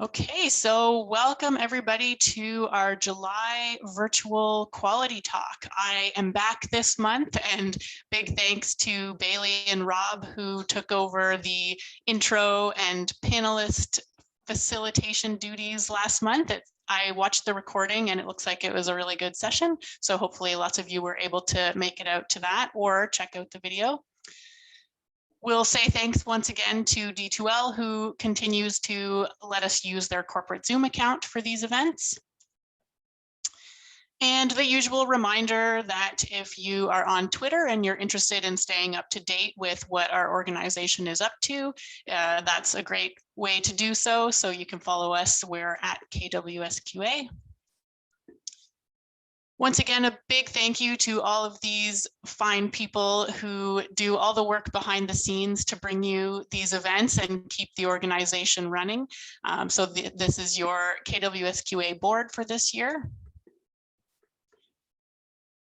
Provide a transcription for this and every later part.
Okay, so welcome everybody to our July virtual quality talk. I am back this month, and big thanks to Bailey and Rob who took over the intro and panelist facilitation duties last month. I watched the recording and it looks like it was a really good session. So hopefully lots of you were able to make it out to that or check out the video. We'll say thanks once again to D2L, who continues to let us use their corporate Zoom account for these events. And the usual reminder that if you are on Twitter and you're interested in staying up to date with what our organization is up to, that's a great way to do so. So you can follow us. We're at KWSQA. Once again, a big thank you to all of these fine people who do all the work behind the scenes to bring you these events and keep the organization running. This is your KWSQA board for this year.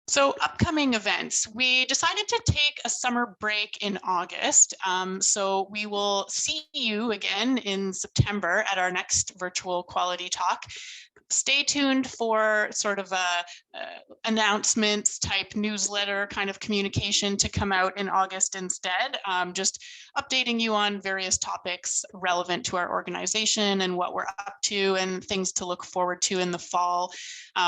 So upcoming events, we decided to take a summer break in August. So we will see you again in September at our next virtual quality talk. Stay tuned for sort of a announcements type newsletter kind of communication to come out in August instead, just updating you on various topics relevant to our organization and what we're up to and things to look forward to in the fall.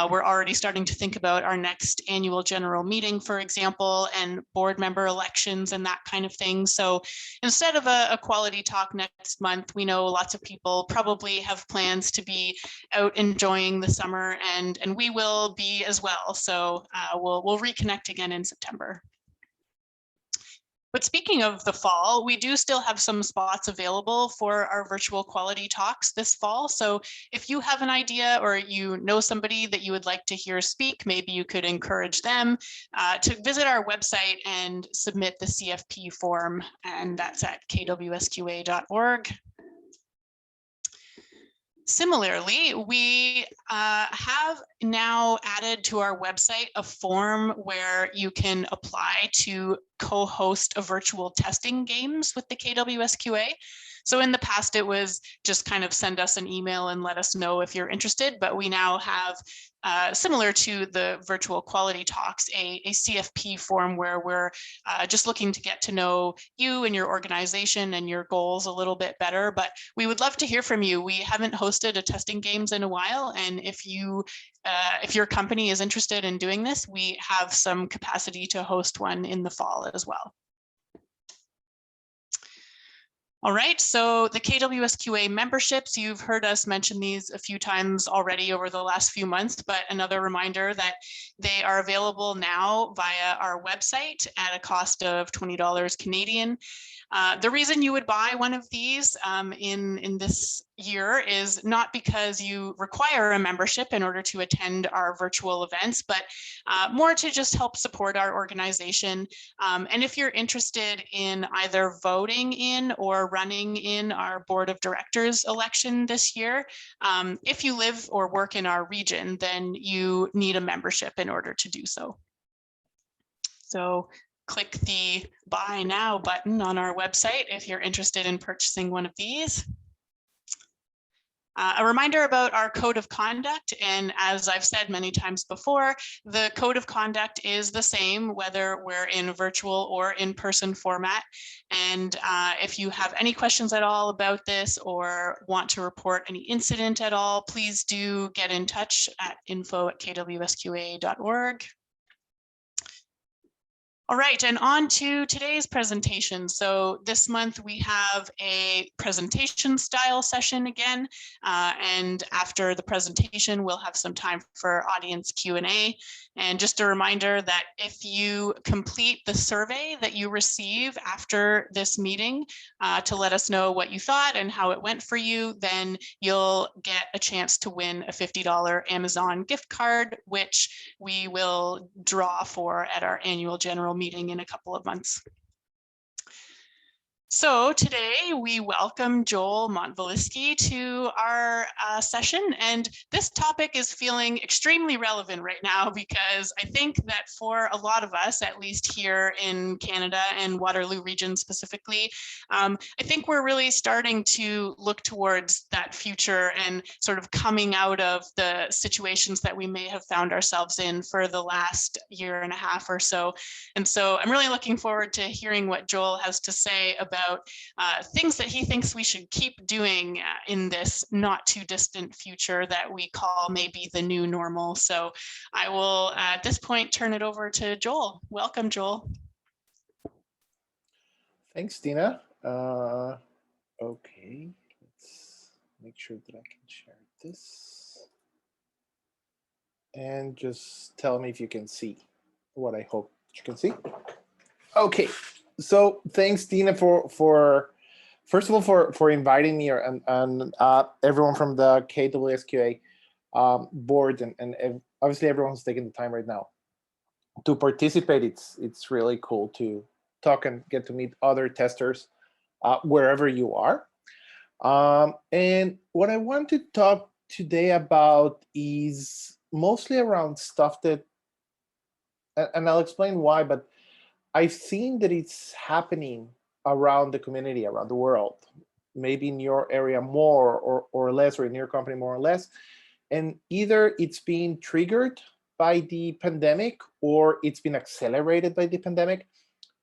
We're already starting to think about our next annual general meeting, for example, and board member elections and that kind of thing. So instead of a quality talk next month, we know lots of people probably have plans to be out enjoying the summer, and we will be as well. So we'll reconnect again in September. But speaking of the fall, we do still have some spots available for our virtual quality talks this fall. So if you have an idea or you know somebody that you would like to hear speak, maybe you could encourage them to visit our website and submit the CFP form, and that's at kwsqa.org. Similarly, we have now added to our website a form where you can apply to co-host a virtual testing games with the KWSQA. So in the past, it was just kind of send us an email and let us know if you're interested, but we now have, similar to the virtual quality talks, a CFP form where we're just looking to get to know you and your organization and your goals a little bit better. But we would love to hear from you. We haven't hosted a testing games in a while, and if your company is interested in doing this, we have some capacity to host one in the fall as well. All right, so the KWSQA memberships, you've heard us mention these a few times already over the last few months, but another reminder that they are available now via our website at a cost of $20 Canadian. The reason you would buy one of these in this year is not because you require a membership in order to attend our virtual events, but more to just help support our organization. And if you're interested in either voting in or running in our board of directors election this year, if you live or work in our region, then you need a membership in order to do so. So click the Buy Now button on our website if you're interested in purchasing one of these. A reminder about our code of conduct, and as I've said many times before, the code of conduct is the same whether we're in virtual or in-person format. And if you have any questions at all about this or want to report any incident at all, please do get in touch at info@kwsqa.org. All right, and on to today's presentation. So this month we have a presentation style session again, and after the presentation, we'll have some time for audience Q&A. And just a reminder that if you complete the survey that you receive after this meeting to let us know what you thought and how it went for you, then you'll get a chance to win a $50 Amazon gift card, which we will draw for at our annual general meeting in a couple of months. So today we welcome Joel Montvelisky to our session, and this topic is feeling extremely relevant right now because I think that for a lot of us, at least here in Canada and Waterloo region specifically, I think we're really starting to look towards that future and sort of coming out of the situations that we may have found ourselves in for the last year and a half or so. And so I'm really looking forward to hearing what Joel has to say about things that he thinks we should keep doing in this not too distant future that we call maybe the new normal. So I will at this point turn it over to Joel. Welcome, Joel. Thanks, Tina. Okay, let's make sure that I can share this. And just tell me if you can see what I hope you can see. Okay, so thanks, Tina, for first of all for inviting me and everyone from the KWSQA board and obviously everyone's taking the time right now to participate. It's really cool to talk and get to meet other testers wherever you are. And what I want to talk today about is mostly around stuff that, and I'll explain why, but I've seen that it's happening around the community, around the world, maybe in your area more or less, or in your company more or less. And either it's being triggered by the pandemic or it's been accelerated by the pandemic.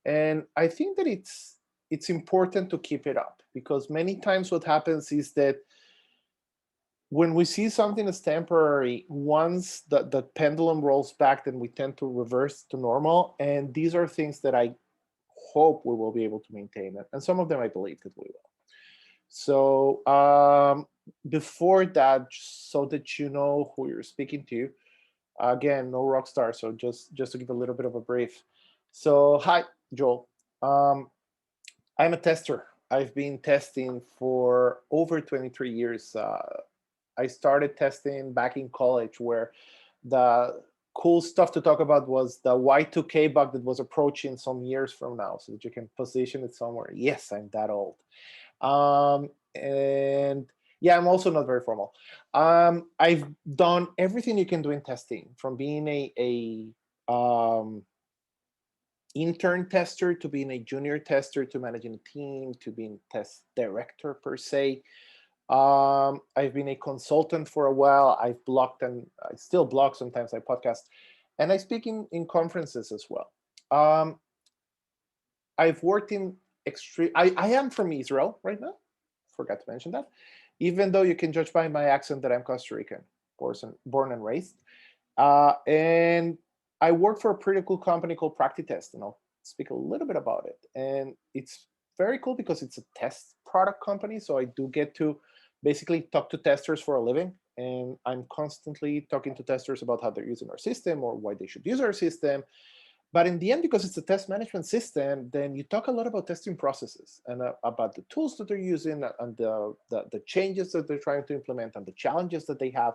And I think that it's important to keep it up, because many times what happens is that when we see something as temporary, once the pendulum rolls back, then we tend to reverse to normal. And these are things that I hope we will be able to maintain. And some of them I believe that we will. So before that, so that you know who you're speaking to, again, no rock star. So just to give a little bit of a brief. So hi, Joel. I'm a tester. I've been testing for over 23 years. I started testing back in college, where the cool stuff to talk about was the Y2K bug that was approaching some years from now, so that you can position it somewhere. Yes, I'm that old. And yeah, I'm also not very formal. I've done everything you can do in testing, from being a intern tester to being a junior tester to managing a team to being test director per se. I've been a consultant for a while. I've blogged, and I still blog sometimes. I podcast, and I speak in conferences as well. I've worked in extreme. I am from Israel right now. Forgot to mention that. Even though you can judge by my accent that I'm Costa Rican, born and raised. And I work for a pretty cool company called PractiTest, and I'll speak a little bit about it. And it's very cool because it's a test product company, so I do get to basically talk to testers for a living. And I'm constantly talking to testers about how they're using our system or why they should use our system. But in the end, because it's a test management system, then you talk a lot about testing processes and about the tools that they're using and the changes that they're trying to implement and the challenges that they have.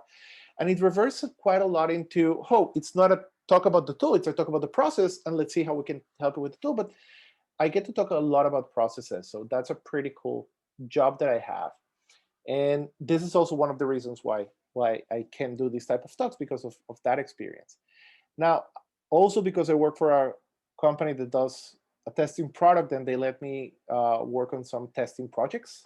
And it reverses quite a lot into, oh, it's not a talk about the tool, it's a talk about the process, and let's see how we can help you with the tool. But I get to talk a lot about processes. So that's a pretty cool job that I have. And this is also one of the reasons why I can do these type of talks, because of that experience. Now, also because I work for a company that does a testing product, and they let me work on some testing projects.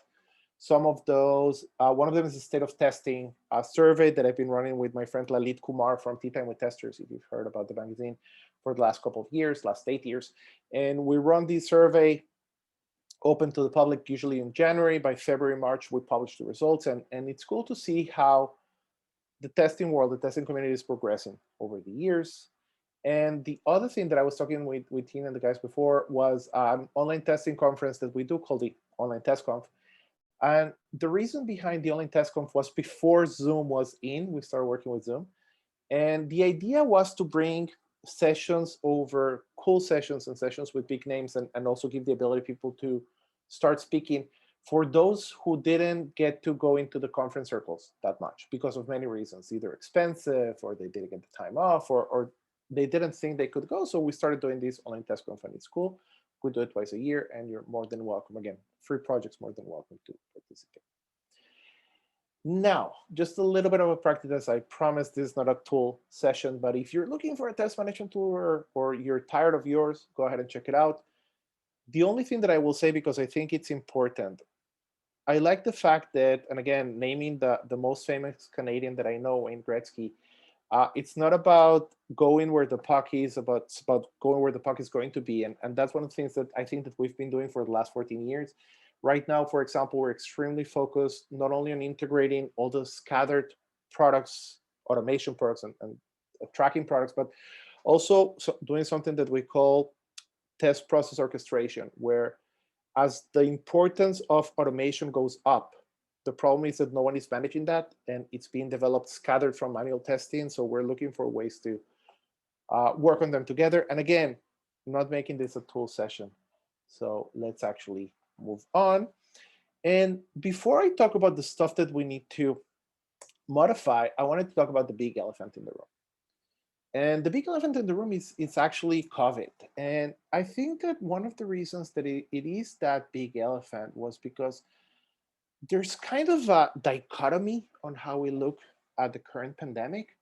Some of those, one of them is a state of testing survey that I've been running with my friend Lalit Kumar from Tea Time with Testers, if you've heard about the magazine, for the last couple of years, last 8 years. And we run this survey open to the public, usually in January. By February, March, we publish the results. And it's cool to see how the testing world, the testing community is progressing over the years. And the other thing that I was talking with Tina and the guys before was an online testing conference that we do called the Online Test Conf. And the reason behind the Online Test Conf was before Zoom was in. We started working with Zoom. And the idea was to bring sessions over, cool sessions and sessions with big names, and also give the ability people to start speaking for those who didn't get to go into the conference circles that much because of many reasons, either expensive, or they didn't get the time off, or they didn't think they could go. So we started doing this online test conference. It's cool. We do it twice a year, and you're more than welcome. Again, free projects, more than welcome to participate. Now, just a little bit of a practice. As I promised, this is not a tool session, but if you're looking for a test management tool, or you're tired of yours, go ahead and check it out. The only thing that I will say, because I think it's important, I like the fact that, and again, naming the most famous Canadian that I know, Wayne Gretzky, it's not about going where the puck is, it's about going where the puck is going to be. And that's one of the things that I think that we've been doing for the last 14 years. Right now, for example, we're extremely focused not only on integrating all the scattered products, automation products, and tracking products, but also doing something that we call test process orchestration, where as the importance of automation goes up, the problem is that no one is managing that, and it's being developed scattered from manual testing. So we're looking for ways to work on them together. And again, not making this a tool session. So let's actually move on. And before I talk about the stuff that we need to modify, I wanted to talk about the big elephant in the room. And the big elephant in the room is actually COVID. And I think that one of the reasons that it is that big elephant was because there's kind of a dichotomy on how we look at the current pandemic.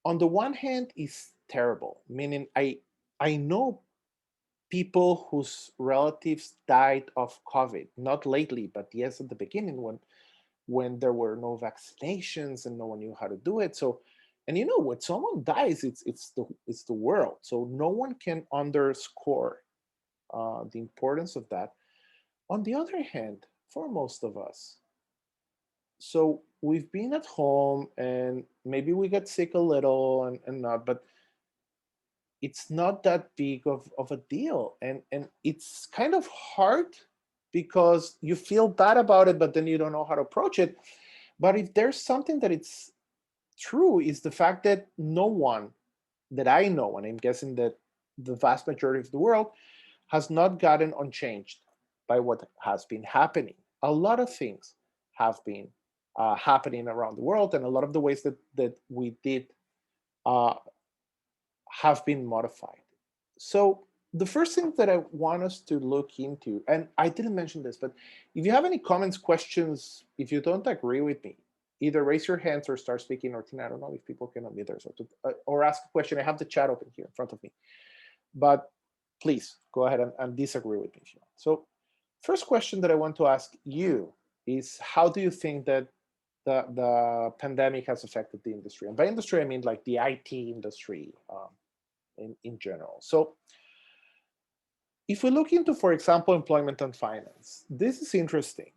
On the one hand, is terrible, meaning I know people whose relatives died of COVID, not lately, but yes, at the beginning when there were no vaccinations and no one knew how to do it. So, and you know, when someone dies, it's the world. So no one can underscore the importance of that. On the other hand, for most of us, so we've been at home and maybe we get sick a little and not, but it's not that big of a deal. And it's kind of hard because you feel bad about it, but then you don't know how to approach it. But if there's something that it's true, is the fact that no one that I know, and I'm guessing that the vast majority of the world, has not gotten unchanged by what has been happening. A lot of things have been happening around the world, and a lot of the ways that we did uh, have been modified. So the first thing that I want us to look into, and I didn't mention this, but if you have any comments, questions, if you don't agree with me, either raise your hands or start speaking, or Tina, I don't know if people can unmute there, so or ask a question. I have the chat open here in front of me, but please go ahead and disagree with me if you want. So first question that I want to ask you is, how do you think that the pandemic has affected the industry? And by industry, I mean like the IT industry in general. So if we look into, for example, employment and finance, this is interesting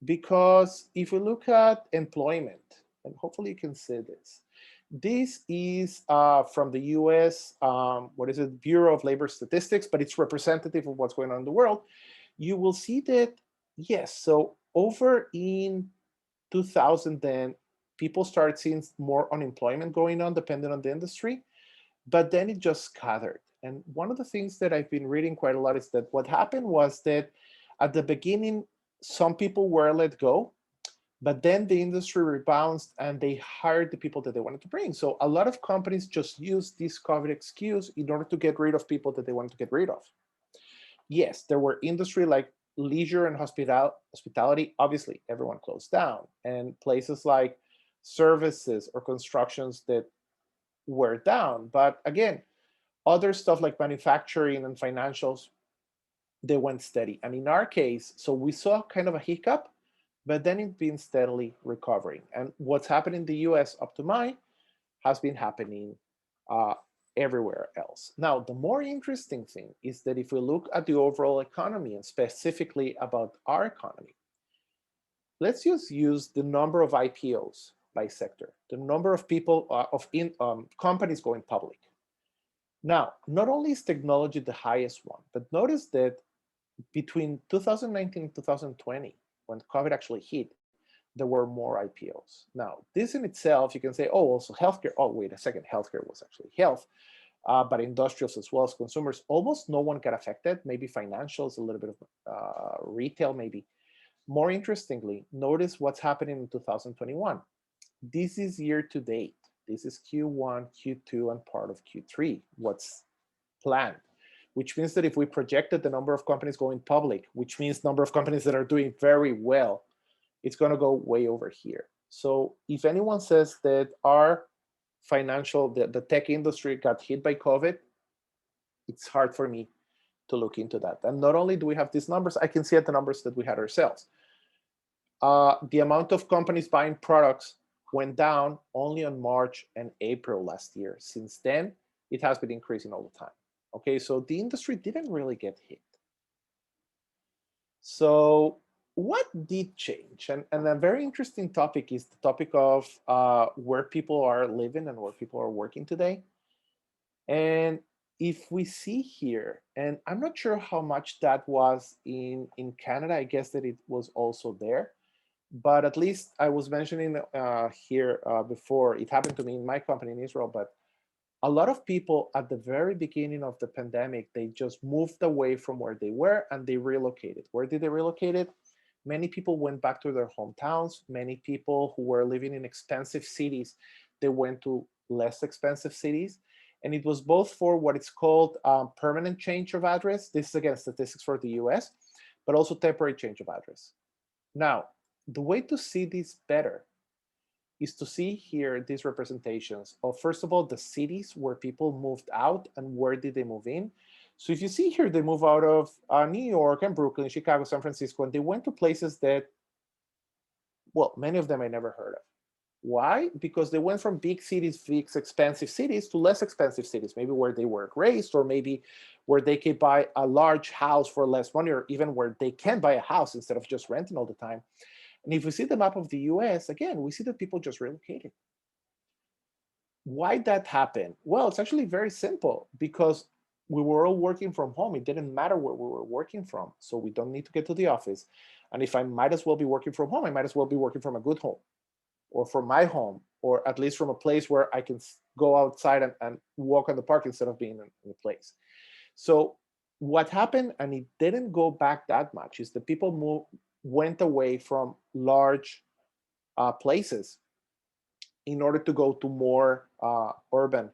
because if we look at employment, and hopefully you can see this, this is from the US, what is it, Bureau of Labor Statistics, but it's representative of what's going on in the world. You will see that, yes, so over in 2000, then people started seeing more unemployment going on, depending on the industry, but then it just scattered. And one of the things that I've been reading quite a lot is that what happened was that at the beginning, some people were let go, but then the industry rebounds and they hired the people that they wanted to bring. So a lot of companies just used this COVID excuse in order to get rid of people that they wanted to get rid of. Yes, there were industry like leisure and hospitality. Obviously, everyone closed down. And places like services or constructions that were down. But again, other stuff like manufacturing and financials, they went steady. And in our case, so we saw kind of a hiccup, but then it's been steadily recovering. And what's happened in the US up to May has been happening uh, everywhere else. Now, the more interesting thing is that if we look at the overall economy and specifically about our economy, let's just use the number of IPOs by sector, the number of people, companies going public. Now, not only is technology the highest one, but notice that between 2019 and 2020, when COVID actually hit, there were more IPOs. Now, this in itself, you can say, oh, also healthcare. Oh, wait a second, healthcare was actually health, but industrials as well as consumers, almost no one got affected. Maybe financials, a little bit of retail, maybe. More interestingly, notice what's happening in 2021. This is year to date. This is Q1, Q2, and part of Q3, what's planned. which means that if we projected the number of companies going public, which means number of companies that are doing very well, it's going to go way over here. So if anyone says that our the tech industry got hit by COVID, it's hard for me to look into that. And not only do we have these numbers, I can see at the numbers that we had ourselves. The amount of companies buying products went down only on March and April last year. Since then, it has been increasing all the time. Okay, so the industry didn't really get hit. So what did change? And a very interesting topic is the topic of where people are living and where people are working today. And if we see here, and I'm not sure how much that was in Canada, I guess that it was also there, but at least I was mentioning here before, it happened to me in my company in Israel, but a lot of people at the very beginning of the pandemic, they just moved away from where they were and they relocated. Where did they relocate it? Many people went back to their hometowns. Many people who were living in expensive cities, they went to less expensive cities. And it was both for what is called permanent change of address. This is again statistics for the US, but also temporary change of address. Now, the way to see this better is to see here these representations of, first of all, the cities where people moved out and where did they move in. So if you see here, they move out of New York and Brooklyn, Chicago, San Francisco, and they went to places that, well, many of them I never heard of. Why? Because they went from big cities, big expensive cities, to less expensive cities, maybe where they were raised, or maybe where they could buy a large house for less money, or even where they can buy a house instead of just renting all the time. And if we see the map of the US, again, we see that people just relocated. Why that happened? Well, it's actually very simple, because we were all working from home. It didn't matter where we were working from. So we don't need to get to the office. And if I might as well be working from home, I might as well be working from a good home, or from my home, or at least from a place where I can go outside and walk on the park instead of being in a place. So what happened, and it didn't go back that much, is that people went away from large places in order to go to more urban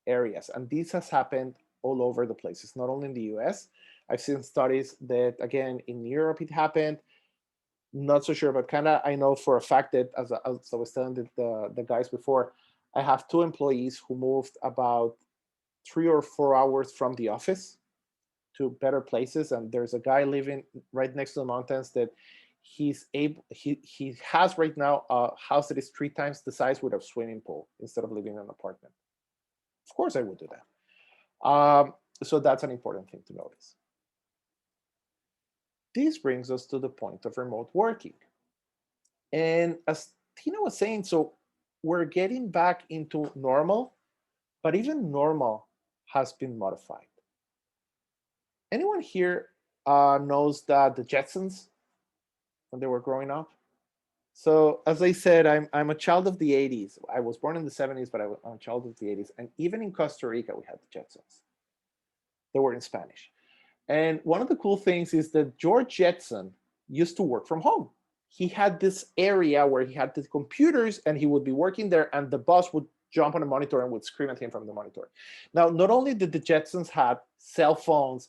areas. And this has happened all over the place. It's not only in the US. I've seen studies that, again, in Europe it happened. Not so sure about Canada. I know for a fact that, as I was telling the guys before, I have 2 employees who moved about 3 or 4 hours from the office to better places. And there's a guy living right next to the mountains that he has right now a house that is 3 times the size with a swimming pool instead of living in an apartment. Of course I would do that. So that's an important thing to notice. This brings us to the point of remote working. And as Tina was saying, so we're getting back into normal, but even normal has been modified. Anyone here knows that the Jetsons, when they were growing up? So as I said, I'm a child of the 80s. I was born in the 70s, but I'm a child of the 80s. And even in Costa Rica, we had the Jetsons. They were in Spanish. And one of the cool things is that George Jetson used to work from home. He had this area where he had the computers and he would be working there, and the boss would jump on a monitor and would scream at him from the monitor. Now, not only did the Jetsons have cell phones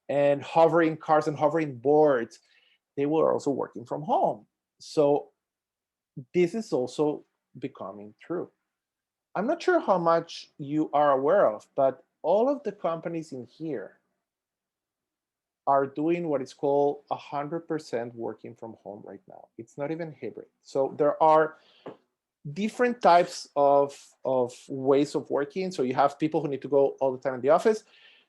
and hovering cars and hovering boards, they were also working from home. So this is also becoming true. I'm not sure how much you are aware of, but all of the companies in here are doing what is called 100% working from home right now. It's not even hybrid. So there are different types of ways of working. So you have people who need to go all the time in the office.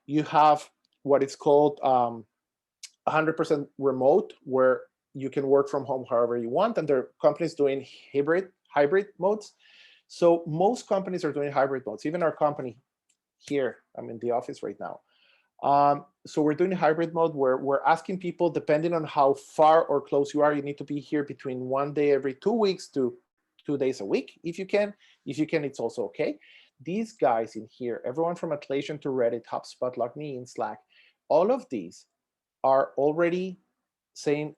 You have what is called 100% remote, where you can work from home however you want. And there are companies doing hybrid modes. So most companies are doing hybrid modes. Even our company here, I'm in the office right now. So we're doing a hybrid mode where we're asking people, depending on how far or close you are, you need to be here between 1 day every 2 weeks to 2 days a week, if you can. If you can, it's also okay. These guys in here, everyone from Atlassian to Reddit, HubSpot, LogMeIn, Slack, all of these are already saying,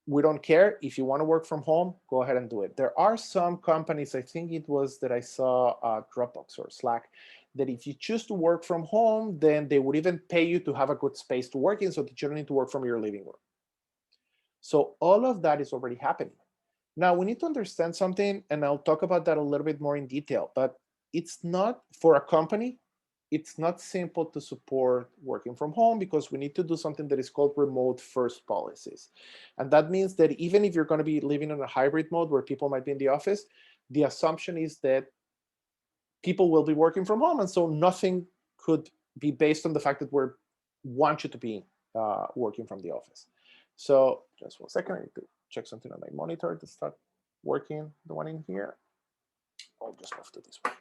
we don't care. If you want to work from home, go ahead and do it. There are some companies, I think it was that I saw Dropbox or Slack, that if you choose to work from home, then they would even pay you to have a good space to work in so that you don't need to work from your living room. So all of that is already happening. Now we need to understand something, and I'll talk about that a little bit more in detail, but it's not for a company. It's not simple to support working from home because we need to do something that is called remote first policies. And that means that even if you're going to be living in a hybrid mode where people might be in the office, the assumption is that people will be working from home. And so nothing could be based on the fact that we want you to be working from the office. So just 1 second, I need to check something on my monitor to start working, the one in here. I'll just move to this one.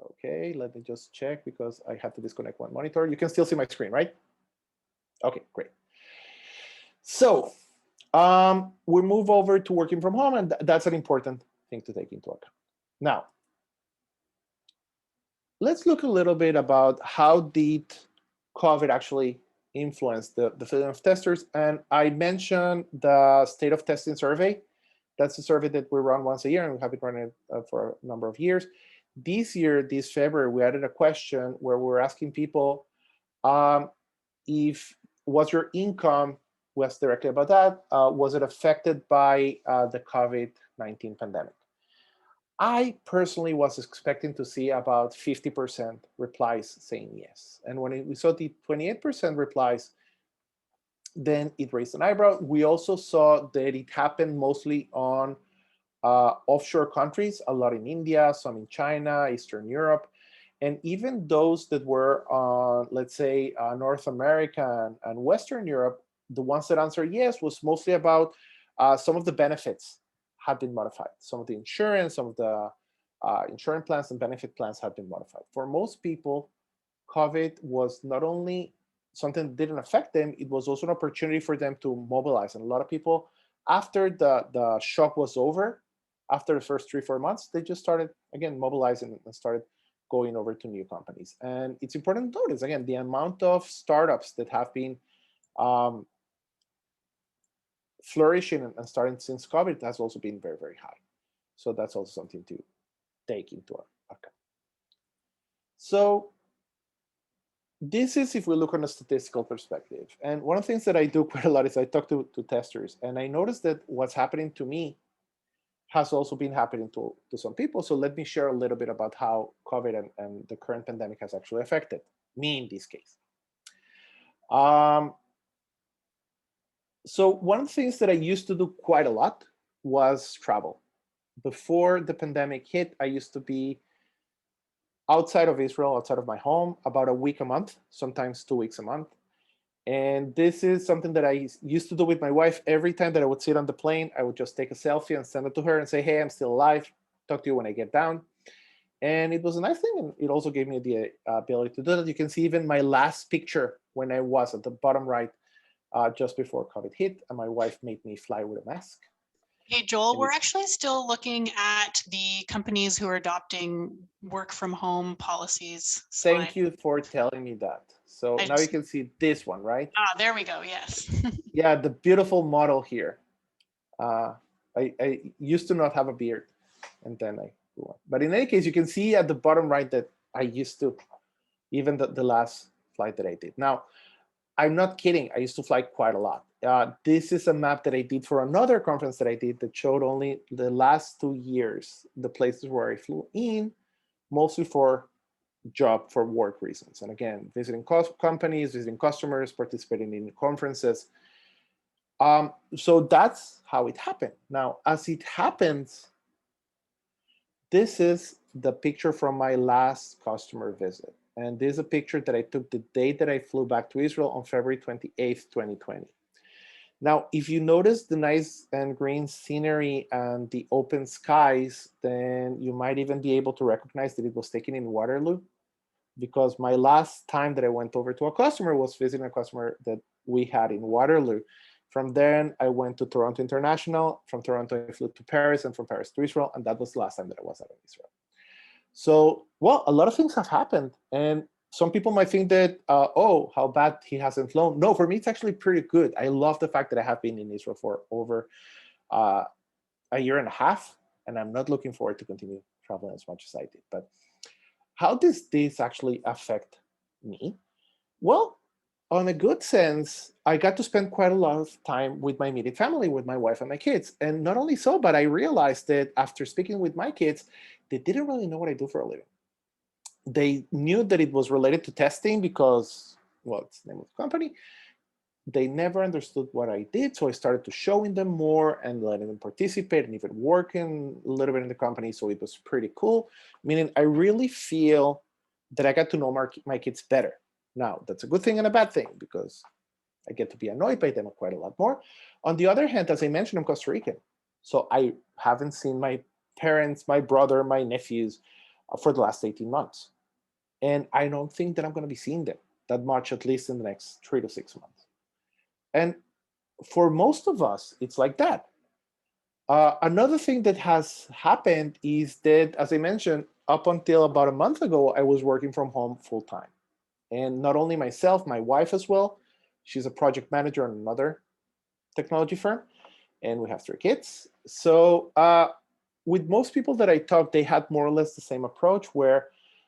Okay, let me just check because I have to disconnect one monitor. You can still see my screen, right? Okay, great. So we move over to working from home, and that's an important thing to take into account. Now, let's look a little bit about how did COVID actually influence the feeling of testers. And I mentioned the state of testing survey. That's a survey that we run once a year, and we have been running it for a number of years. This year, this February, we added a question where we were asking people if was your income, was directly about that, was it affected by the COVID-19 pandemic? I personally was expecting to see about 50% replies saying yes. And when we saw the 28% replies, then it raised an eyebrow. We also saw that it happened mostly on offshore countries, a lot in India, some in China, Eastern Europe, and even those that were on, let's say, North America and Western Europe, the ones that answered yes was mostly about some of the benefits had been modified. Some of the insurance, some of the insurance plans and benefit plans have been modified. For most people, COVID was not only something that didn't affect them, it was also an opportunity for them to mobilize. And a lot of people, after the shock was over, after the first 3-4 months, they just started, again, mobilizing and started going over to new companies. And it's important to notice, again, the amount of startups that have been flourishing and starting since COVID has also been very, very high. So that's also something to take into account. So this is if we look on a statistical perspective. And one of the things that I do quite a lot is I talk to testers, and I notice that what's happening to me has also been happening to some people. So let me share a little bit about how COVID and the current pandemic has actually affected me in this case. So one of the things that I used to do quite a lot was travel. Before the pandemic hit, I used to be outside of Israel, outside of my home, about a week a month, sometimes 2 weeks a month. And this is something that I used to do with my wife. Every time that I would sit on the plane, I would just take a selfie and send it to her and say, hey, I'm still alive. Talk to you when I get down. And it was a nice thing. And it also gave me the ability to do that. You can see even my last picture when I was at the bottom right, just before COVID hit, and my wife made me fly with a mask. Hey, Joel, we're actually still looking at the companies who are adopting work from home policies slide. Thank you for telling me that. So now you can see this one, right? Ah, there we go, yes. Yeah, the beautiful model here. I used to not have a beard, and then I grew one. But in any case, you can see at the bottom right that I used to, even the last flight that I did. Now, I'm not kidding. I used to fly quite a lot. This is a map that I did for another conference that I did that showed only the last 2 years, the places where I flew in, mostly for work reasons. And again, visiting companies, visiting customers, participating in conferences. So that's how it happened. Now, as it happens, this is the picture from my last customer visit. And this is a picture that I took the day that I flew back to Israel on February 28th, 2020. Now, if you notice the nice and green scenery and the open skies, then you might even be able to recognize that it was taken in Waterloo, because my last time that I went over to a customer was visiting a customer that we had in Waterloo. From then, I went to Toronto International. From Toronto, I flew to Paris, and from Paris to Israel, and that was the last time that I was out of Israel. So, well, a lot of things have happened, and some people might think that, oh, how bad he hasn't flown. No, for me, it's actually pretty good. I love the fact that I have been in Israel for over a year and a half, and I'm not looking forward to continue traveling as much as I did. But how does this actually affect me? Well, on a good sense, I got to spend quite a lot of time with my immediate family, with my wife and my kids. And not only so, but I realized that after speaking with my kids, they didn't really know what I do for a living. They knew that it was related to testing because, well, it's the name of the company. They never understood what I did. So I started to showing them more and letting them participate and even working a little bit in the company. So it was pretty cool. Meaning I really feel that I got to know my kids better. Now, that's a good thing and a bad thing because I get to be annoyed by them quite a lot more. On the other hand, as I mentioned, I'm Costa Rican. So I haven't seen my parents, my brother, my nephews for the last 18 months. And I don't think that I'm going to be seeing them that much, at least in the next 3 to 6 months. And for most of us, it's like that. Another thing that has happened is that, as I mentioned, up until about a month ago, I was working from home full time. And not only myself, my wife as well. She's a project manager on another technology firm, and we have 3 kids. So with most people that I talked, they had more or less the same approach where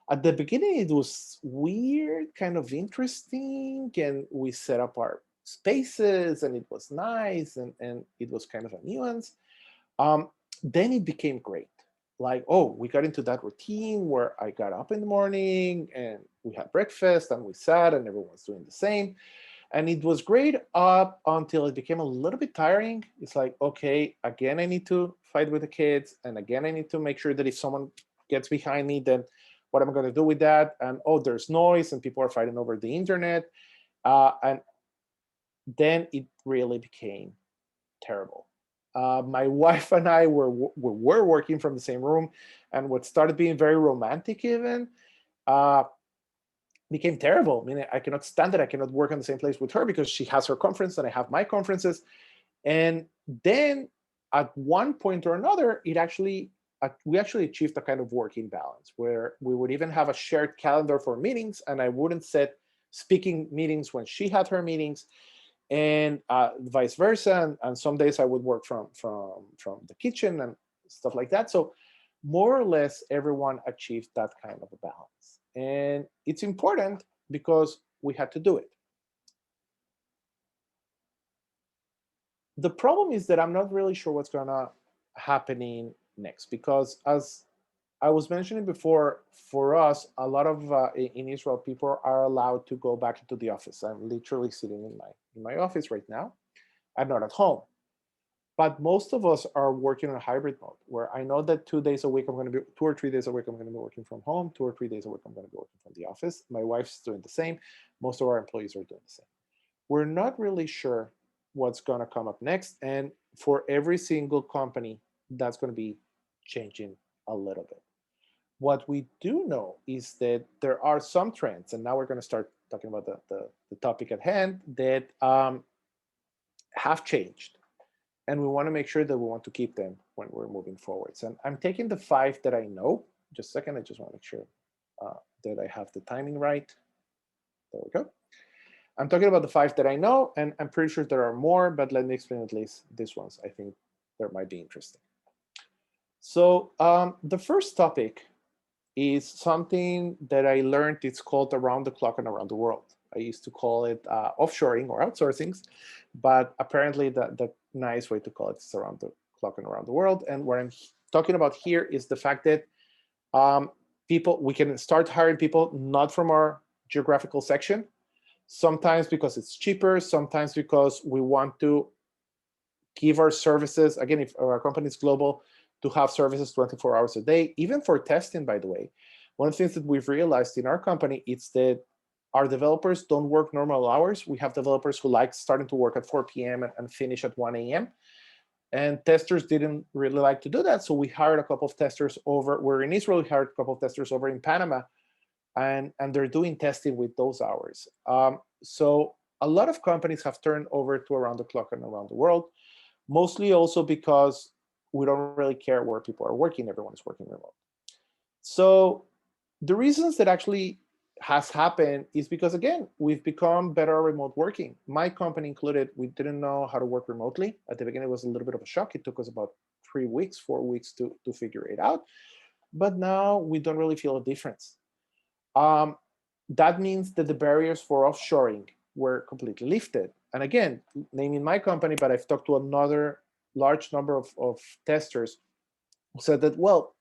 at the beginning it was weird, kind of interesting, and we set up our spaces and it was nice and it was kind of a nuance. Then it became great. Like, oh, we got into that routine where I got up in the morning and we had breakfast and we sat and everyone's doing the same. And it was great up until it became a little bit tiring. It's like, okay, again, I need to fight with the kids. And again, I need to make sure that if someone gets behind me, then what am I going to do with that? And oh, there's noise and people are fighting over the internet. And then it really became terrible. My wife and I were working from the same room, and what started being very romantic even uh, became terrible. I mean, I cannot stand it. I cannot work in the same place with her because she has her conference and I have my conferences. And then at one point or another, we actually achieved a kind of working balance where we would even have a shared calendar for meetings, and I wouldn't set speaking meetings when she had her meetings, and vice versa. And some days I would work from the kitchen and stuff like that. So more or less everyone achieved that kind of a balance. And it's important because we had to do it. The problem is that I'm not really sure what's gonna happening next because as I was mentioning before, for us, a lot of in Israel, people are allowed to go back into the office. I'm literally sitting in my office right now. I'm not at home. But most of us are working on a hybrid mode where I know that 2 days a week, I'm going to be 2 or 3 days a week, I'm going to be working from home, 2 or 3 days a week, I'm going to be working from the office. My wife's doing the same. Most of our employees are doing the same. We're not really sure what's going to come up next. And for every single company, that's going to be changing a little bit. What we do know is that there are some trends, and now we're going to start talking about the topic at hand that have changed, and we want to make sure that we want to keep them when we're moving forwards. And I'm taking the 5 that I know. Just a second, I just want to make sure that I have the timing right. There we go. I'm talking about the 5 that I know, and I'm pretty sure there are more, but let me explain at least these ones. I think they might be interesting. So the first topic is something that I learned. It's called around the clock and around the world. I used to call it offshoring or outsourcing, but apparently the nice way to call it is around the clock and around the world. And what I'm talking about here is the fact that we can start hiring people not from our geographical section, sometimes because it's cheaper, sometimes because we want to give our services, again, if our company is global, to have services 24 hours a day, even for testing, by the way. One of the things that we've realized in our company is that our developers don't work normal hours. We have developers who like starting to work at 4 p.m. and finish at 1 a.m. And testers didn't really like to do that. So we hired a couple of testers over, we're in Israel, we hired a couple of testers over in Panama, and they're doing testing with those hours. So a lot of companies have turned over to around the clock and around the world, mostly also because we don't really care where people are working. Everyone is working remote. So the reasons that actually has happened is because, again, we've become better at remote working. My company included, we didn't know how to work remotely. At the beginning, it was a little bit of a shock. It took us about 3 weeks, 4 weeks to figure it out. but now we don't really feel a difference. Um, that means that the barriers for offshoring were completely lifted. And again, naming my company, but I've talked to another large number of testers who said that, well,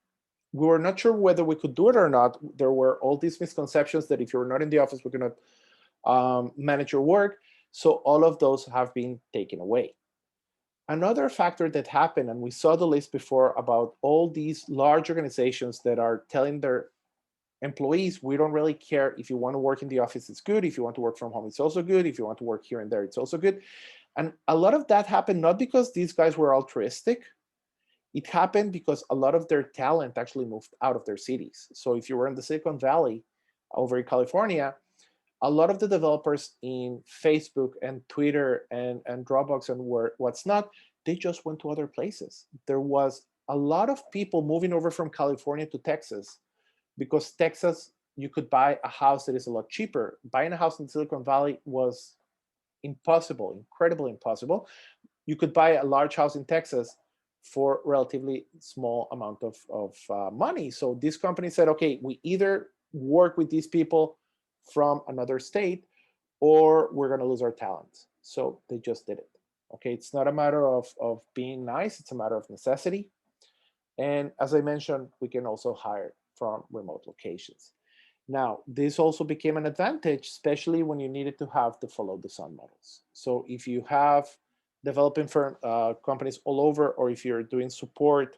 we were not sure whether we could do it or not. There were all these misconceptions that if you're not in the office, we cannot manage your work. So all of those have been taken away. Another factor that happened, and we saw the list before about all these large organizations that are telling their employees, we don't really care if you want to work in the office, it's good. If you want to work from home, it's also good. If you want to work here and there, it's also good. And a lot of that happened not because these guys were altruistic. It happened because a lot of their talent actually moved out of their cities. So if you were in the Silicon Valley over in California, a lot of the developers in Facebook and Twitter and Dropbox and what's not, they just went to other places. There was a lot of people moving over from California to Texas because Texas, you could buy a house that is a lot cheaper. Buying a house in Silicon Valley was impossible, incredibly impossible. You could buy a large house in Texas for relatively small amount of money. So this company said, okay, we either work with these people from another state or we're going to lose our talent. So they just did it. Okay, it's not a matter of being nice, it's a matter of necessity. And as I mentioned, we can also hire from remote locations. Now, this also became an advantage, especially when you needed to have the follow the sun models. So if you have developing firm companies all over, or if you're doing support,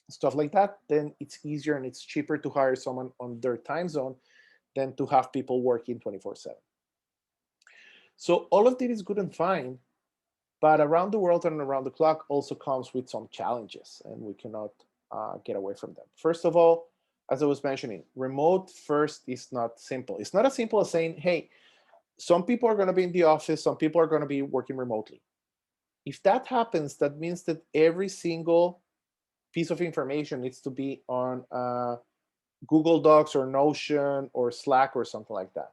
stuff like that, then it's easier and it's cheaper to hire someone on their time zone than to have people working 24/7. So all of this is good and fine, but around the world and around the clock also comes with some challenges, and we cannot get away from them. First of all, as I was mentioning, remote first is not simple. It's not as simple as saying, hey, some people are going to be in the office, some people are going to be working remotely. If that happens, that means that every single piece of information needs to be on Google Docs or Notion or Slack or something like that.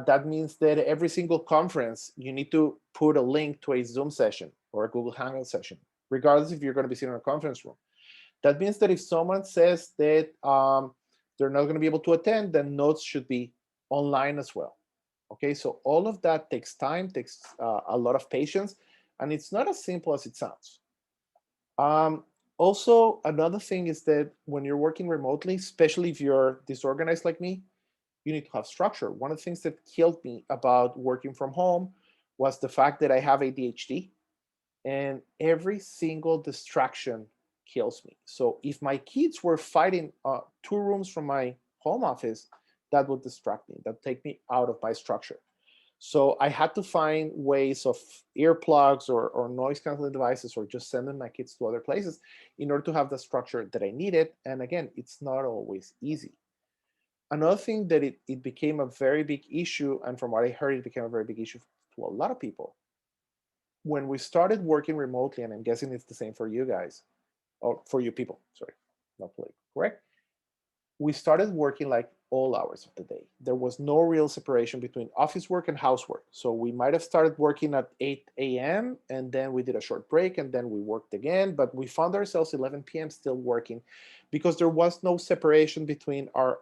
That means that every single conference, you need to put a link to a Zoom session or a Google Hangout session, regardless if you're going to be sitting in a conference room. That means that if someone says that they're not going to be able to attend, then notes should be online as well. Okay, so all of that takes time, takes a lot of patience, and it's not as simple as it sounds. Um, Also, another thing is that when you're working remotely, especially if you're disorganized like me, you need to have structure. One of the things that killed me about working from home was the fact that I have ADHD, and every single distraction kills me. So if my kids were fighting 2 rooms from my home office, that would distract me. That would take me out of my structure. So I had to find ways of earplugs or noise canceling devices or just sending my kids to other places in order to have the structure that I needed. And again, it's not always easy. Another thing that it became a very big issue, and from what I heard, it became a very big issue to a lot of people. When we started working remotely, and I'm guessing it's the same for you guys, or for you people, sorry, not politically correct, we started working like all hours of the day. There was no real separation between office work and housework. So we might have started working at 8 a.m. and then we did a short break and then we worked again, but we found ourselves 11 p.m. still working because there was no separation between our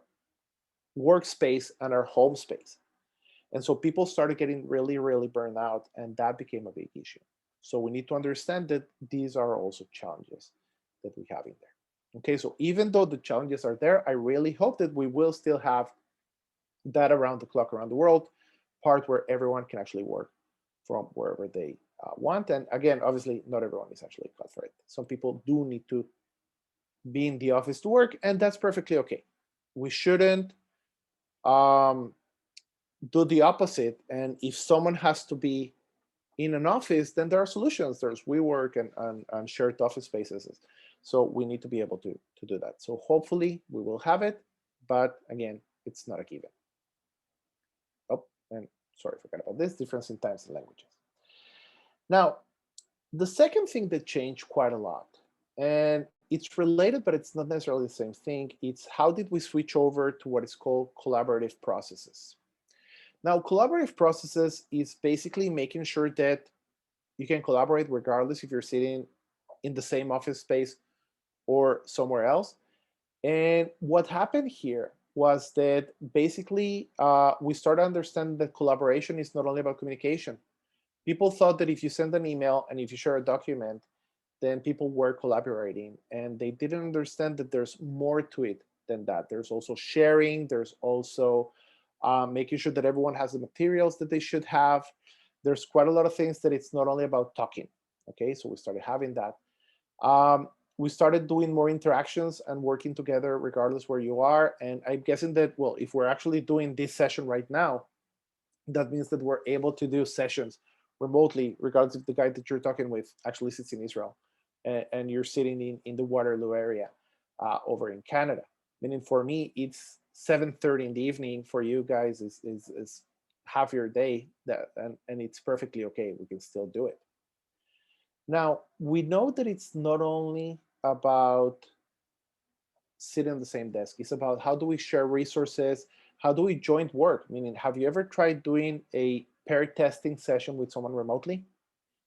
workspace and our home space. And so people started getting really, really burned out, and that became a big issue. So we need to understand that these are also challenges that we have in there. Okay, so even though the challenges are there, I really hope that we will still have that around the clock, around the world part where everyone can actually work from wherever they want. And again, obviously, not everyone is actually cut for it. Some people do need to be in the office to work, and that's perfectly okay. We shouldn't um, do the opposite. And if someone has to be in an office, then there are solutions. There's WeWork and shared office spaces. So we need to be able to do that. So hopefully we will have it, but again, it's not a given. Oh, and sorry, I forgot about this, difference in times and languages. Now, the second thing that changed quite a lot, and it's related, but it's not necessarily the same thing, it's how did we switch over to what is called collaborative processes. Now, collaborative processes is basically making sure that you can collaborate regardless if you're sitting in the same office space or somewhere else. And what happened here was that basically we started understanding that collaboration is not only about communication. People thought that if you send an email and if you share a document, then people were collaborating, and they didn't understand that there's more to it than that. There's also sharing, there's also making sure that everyone has the materials that they should have. There's quite a lot of things that it's not only about talking. Okay, so we started having that. We started doing more interactions and working together regardless where you are. And I'm guessing that, well, if we're actually doing this session right now, that means that we're able to do sessions remotely, regardless if the guy that you're talking with actually sits in Israel and you're sitting in the Waterloo area over in Canada. Meaning for me, it's 7:30 in the evening. For you guys, is half your day, and it's perfectly okay. We can still do it. Now, we know that it's not only about sitting on the same desk. It's about how do we share resources? How do we joint work? Meaning, have you ever tried doing a pair testing session with someone remotely?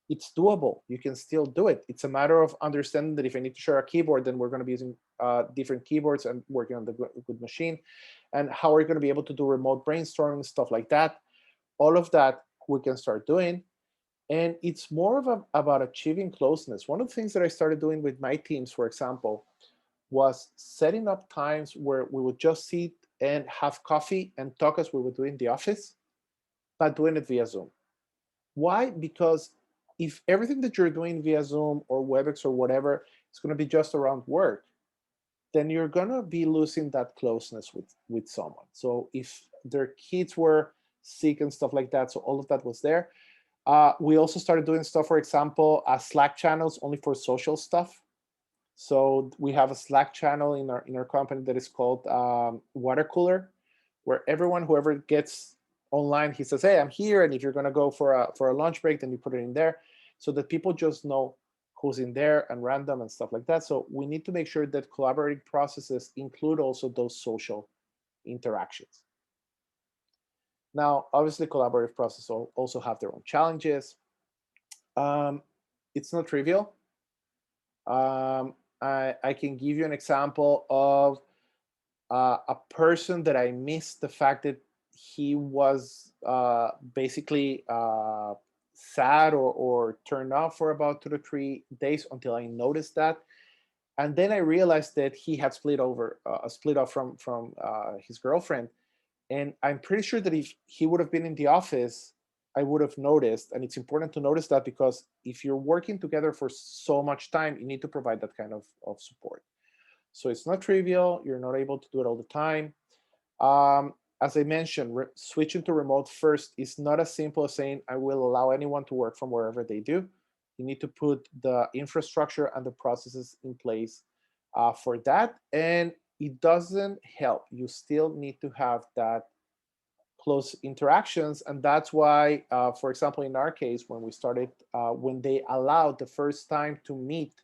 It's doable. You can still do it. It's a matter of understanding that if I need to share a keyboard, then we're going to be using different keyboards and working on the good machine. And how are you going to be able to do remote brainstorming, stuff like that? All of that we can start doing. And it's more of about achieving closeness. One of the things that I started doing with my teams, for example, was setting up times where we would just sit and have coffee and talk as we would do in the office, but doing it via Zoom. Why? Because if everything that you're doing via Zoom or WebEx or whatever is going to be just around work, then you're going to be losing that closeness with someone. So if their kids were sick and stuff like that, so all of that was there. We also started doing stuff, for example, Slack channels only for social stuff. So we have a Slack channel in our company that is called Water Cooler, where everyone, whoever gets online, he says, "Hey, I'm here," and if you're going to go for a lunch break, then you put it in there, so that people just know who's in there and random and stuff like that. So we need to make sure that collaborating processes include also those social interactions. Now, obviously, collaborative processes also have their own challenges. It's not trivial. I can give you an example of a person that I missed the fact that he was basically sad or turned off for about 2 to 3 days until I noticed that. And then I realized that he had split off from his girlfriend. And I'm pretty sure that if he would have been in the office, I would have noticed. And it's important to notice that because if you're working together for so much time, you need to provide that kind of support. So it's not trivial. You're not able to do it all the time. As I mentioned, switching to remote first is not as simple as saying, I will allow anyone to work from wherever they do. You need to put the infrastructure and the processes in place for that. And it doesn't help. You still need to have that close interactions. And that's why, for example, in our case, when we started, when they allowed the first time to meet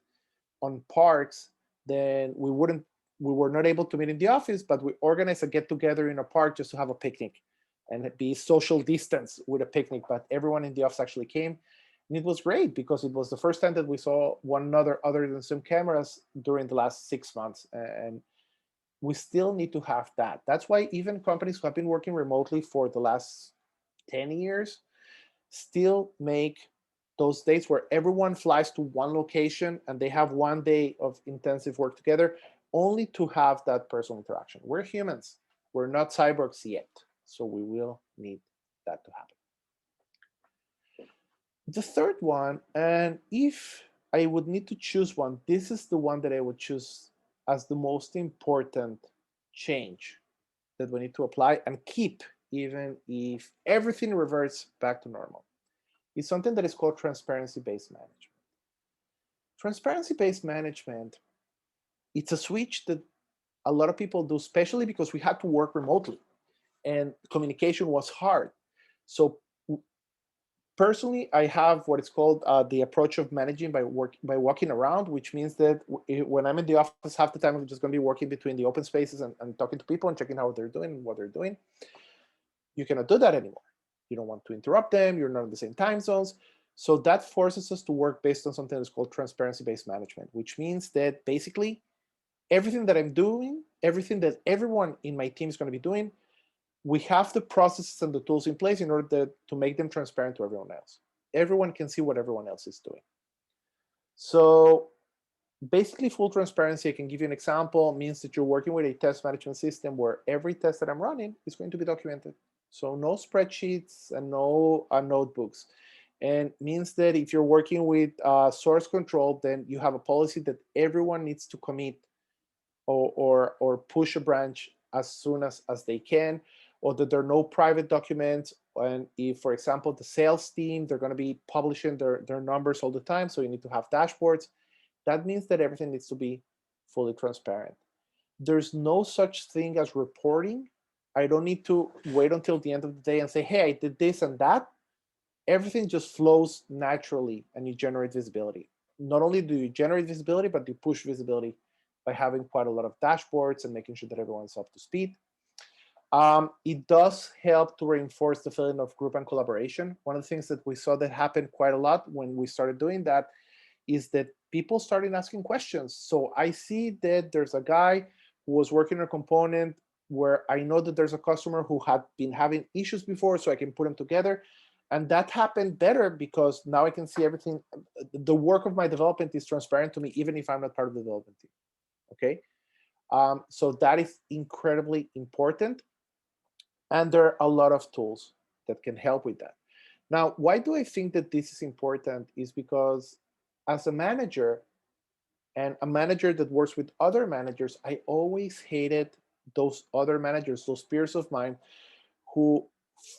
on parks, then we were not able to meet in the office, but we organized a get together in a park just to have a picnic and be social distance with a picnic. But everyone in the office actually came. And it was great because it was the first time that we saw one another other than some cameras during the last 6 months. And we still need to have that. That's why even companies who have been working remotely for the last 10 years still make those days where everyone flies to one location and they have one day of intensive work together only to have that personal interaction. We're humans. We're not cyborgs yet. So we will need that to happen. The third one, and if I would need to choose one, this is the one that I would choose as the most important change that we need to apply and keep, even if everything reverts back to normal. It's something that is called transparency-based management. Transparency-based management, it's a switch that a lot of people do, especially because we had to work remotely and communication was hard. So personally, I have what is called the approach of managing by walking around, which means that when I'm in the office, half the time I'm just going to be working between the open spaces and talking to people and checking how they're doing and what they're doing. You cannot do that anymore. You don't want to interrupt them. You're not in the same time zones. So that forces us to work based on something that's called transparency-based management, which means that basically everything that I'm doing, everything that everyone in my team is going to be doing, we have the processes and the tools in place in order to make them transparent to everyone else. Everyone can see what everyone else is doing. So basically, full transparency, I can give you an example, means that you're working with a test management system where every test that I'm running is going to be documented. So no spreadsheets and no notebooks. And means that if you're working with source control, then you have a policy that everyone needs to commit or push a branch as soon as they can, or that there are no private documents. And if, for example, the sales team, they're going to be publishing their numbers all the time, so you need to have dashboards. That means that everything needs to be fully transparent. There's no such thing as reporting. I don't need to wait until the end of the day and say, hey, I did this and that. Everything just flows naturally and you generate visibility. Not only do you generate visibility, but you push visibility by having quite a lot of dashboards and making sure that everyone's up to speed. It does help to reinforce the feeling of group and collaboration. One of the things that we saw that happened quite a lot when we started doing that is that people started asking questions. So I see that there's a guy who was working on a component where I know that there's a customer who had been having issues before, so I can put them together. And that happened better because now I can see everything. The work of my development is transparent to me, even if I'm not part of the development team. Okay. So that is incredibly important. And there are a lot of tools that can help with that. Now, why do I think that this is important is because as a manager and a manager that works with other managers, I always hated those other managers, those peers of mine who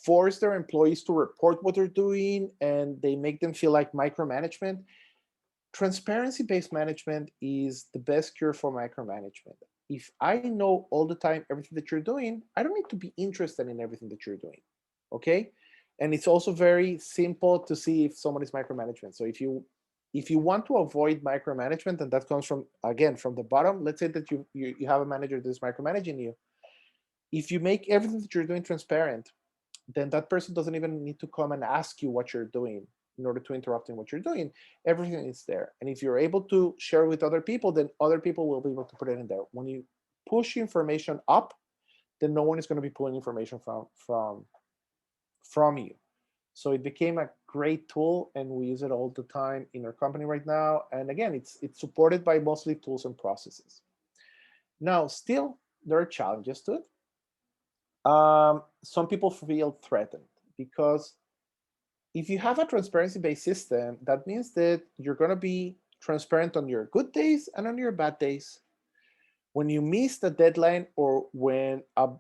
force their employees to report what they're doing and they make them feel like micromanagement. Transparency-based management is the best cure for micromanagement. If I know all the time everything that you're doing, I don't need to be interested in everything that you're doing. Okay. And it's also very simple to see if someone is micromanagement. So if you want to avoid micromanagement, and that comes from, again, from the bottom, let's say that you have a manager that's micromanaging you. If you make everything that you're doing transparent, then that person doesn't even need to come and ask you what you're doing in order to interrupt in what you're doing. Everything is there. And if you're able to share with other people, then other people will be able to put it in there. When you push information up, then no one is going to be pulling information from you. So it became a great tool, and we use it all the time in our company right now. And again, it's supported by mostly tools and processes. Now, still, there are challenges to it. Some people feel threatened because if you have a transparency-based system, that means that you're going to be transparent on your good days and on your bad days. When you miss the deadline or when a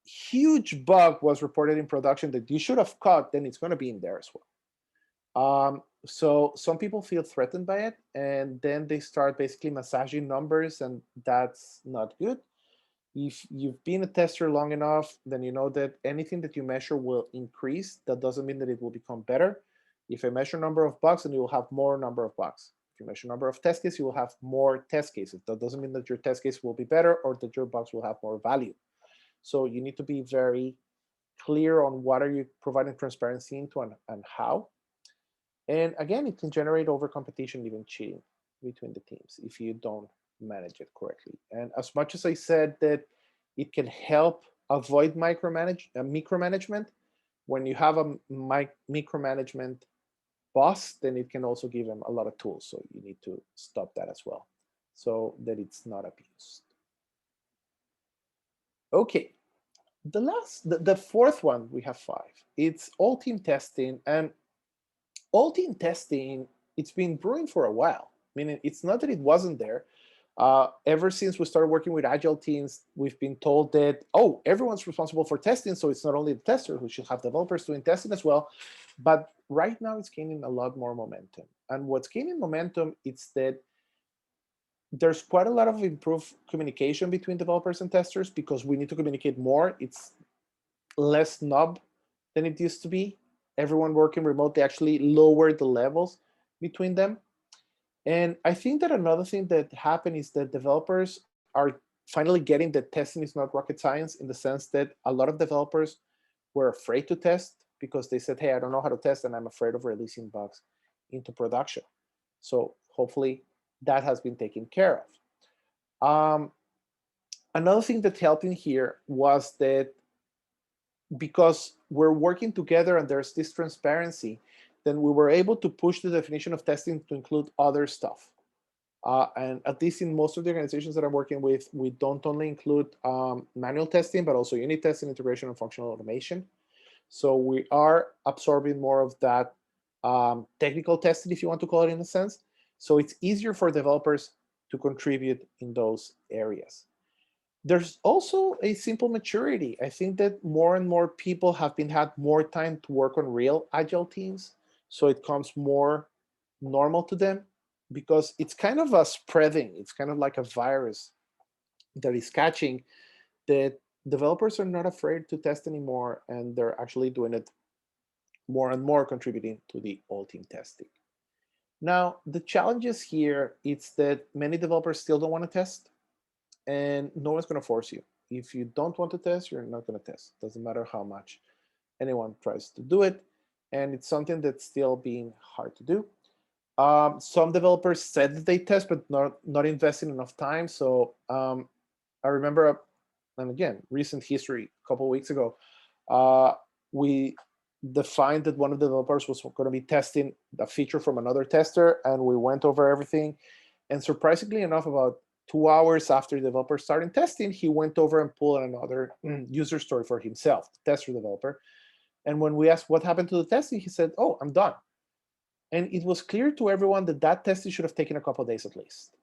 huge bug was reported in production that you should have caught, then it's going to be in there as well. So some people feel threatened by it, and then they start basically massaging numbers, and that's not good. If you've been a tester long enough, then you know that anything that you measure will increase. That doesn't mean that it will become better. If I measure number of bugs, then you will have more number of bugs. If you measure number of test cases, you will have more test cases. That doesn't mean that your test case will be better or that your bugs will have more value. So you need to be very clear on what are you providing transparency into and how. And again, it can generate over competition, even cheating between the teams if you don't manage it correctly. And as much as I said that it can help avoid micromanagement, when you have a micromanagement boss, then it can also give them a lot of tools. So you need to stop that as well so that it's not abused. Okay, the fourth one, we have five. It's all team testing. And all team testing, it's been brewing for a while. Meaning, it's not that it wasn't there. Ever since we started working with agile teams, we've been told that, oh, everyone's responsible for testing, so it's not only the tester who should have developers doing testing as well. But right now, it's gaining a lot more momentum. And what's gaining momentum is that there's quite a lot of improved communication between developers and testers because we need to communicate more. It's less knob than it used to be. Everyone working remotely actually lowered the levels between them. And I think that another thing that happened is that developers are finally getting that testing is not rocket science, in the sense that a lot of developers were afraid to test because they said, hey, I don't know how to test and I'm afraid of releasing bugs into production. So hopefully that has been taken care of. Um, Another thing that helped in here was that because we're working together and there's this transparency, then we were able to push the definition of testing to include other stuff. And at least in most of the organizations that I'm working with, we don't only include manual testing, but also unit testing, integration, and functional automation. So we are absorbing more of that technical testing, if you want to call it in a sense. So it's easier for developers to contribute in those areas. There's also a simple maturity. I think that more and more people have had more time to work on real agile teams. So it comes more normal to them because it's kind of a spreading. It's kind of like a virus that is catching that developers are not afraid to test anymore. And they're actually doing it more and more, contributing to the all team testing. Now, the challenges here is that many developers still don't want to test, and no one's going to force you. If you don't want to test, you're not going to test. Doesn't matter how much anyone tries to do it. And it's something that's still being hard to do. Some developers said that they test, but not investing enough time. So I remember, and again, recent history, a couple of weeks ago, we defined that one of the developers was going to be testing a feature from another tester, and we went over everything. And surprisingly enough, about 2 hours after the developer started testing, he went over and pulled another user story for himself, the tester developer. And when we asked what happened to the testing, he said, "Oh, I'm done." And it was clear to everyone that that testing should have taken a couple of days at least.